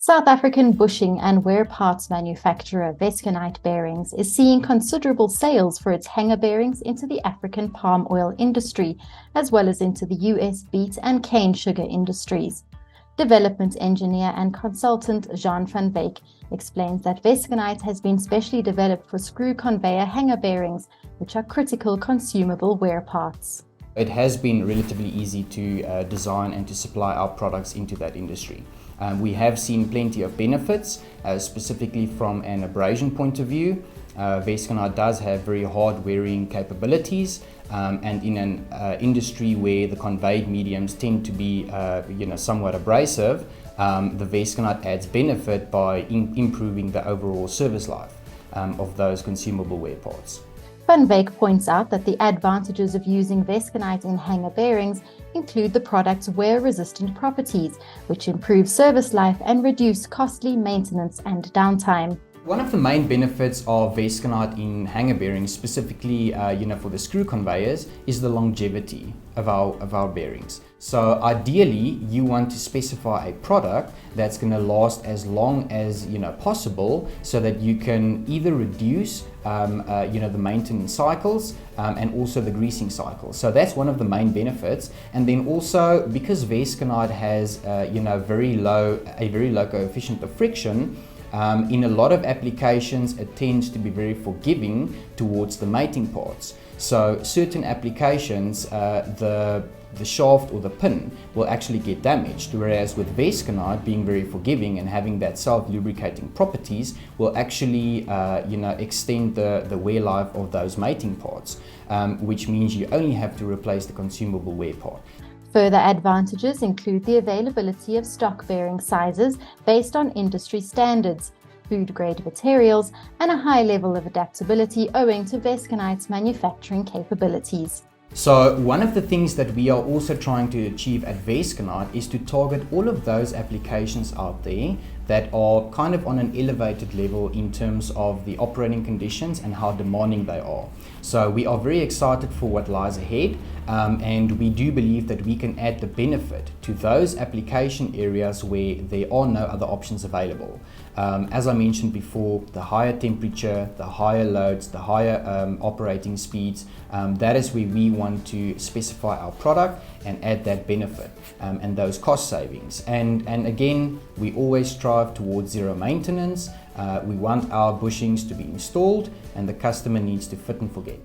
South African bushing and wear parts manufacturer Vesconite Bearings is seeing considerable sales for its hanger bearings into the African palm oil industry, as well as into the US beet and cane sugar industries. Development engineer and consultant Jean van Wyk explains that Vesconite has been specially developed for screw conveyor hanger bearings, which are critical consumable wear parts. It has been relatively easy to design and to supply our products into that industry. We have seen plenty of benefits, specifically from an abrasion point of view. Vesconite does have very hard wearing capabilities, and in an industry where the conveyed mediums tend to be somewhat abrasive, the Vesconite adds benefit by improving the overall service life of those consumable wear parts. Van Wyk points out that the advantages of using Vesconite in hanger bearings include the product's wear-resistant properties, which improve service life and reduce costly maintenance and downtime. One of the main benefits of Vesconite in hanger bearings, specifically for the screw conveyors, is the longevity of our bearings. So ideally, you want to specify a product that's going to last as long as possible, so that you can either reduce the maintenance cycles and also the greasing cycles. So that's one of the main benefits. And then also, because Vesconite has a very low coefficient of friction, in a lot of applications it tends to be very forgiving towards the mating parts. So certain applications, the shaft or the pin will actually get damaged, whereas with Vesconite being very forgiving and having that self-lubricating properties will actually extend the wear life of those mating parts, which means you only have to replace the consumable wear part. Further advantages include the availability of stock bearing sizes based on industry standards, food-grade materials, and a high level of adaptability owing to Vesconite's manufacturing capabilities. So one of the things that we are also trying to achieve at Vesconite is to target all of those applications out there that are kind of on an elevated level in terms of the operating conditions and how demanding they are. So we are very excited for what lies ahead, and we do believe that we can add the benefit to those application areas where there are no other options available. As I mentioned before, the higher temperature, the higher loads, the higher operating speeds, that is where we want to specify our product and add that benefit and those cost savings. And again, we always strive towards zero maintenance. We want our bushings to be installed and the customer needs to fit and forget.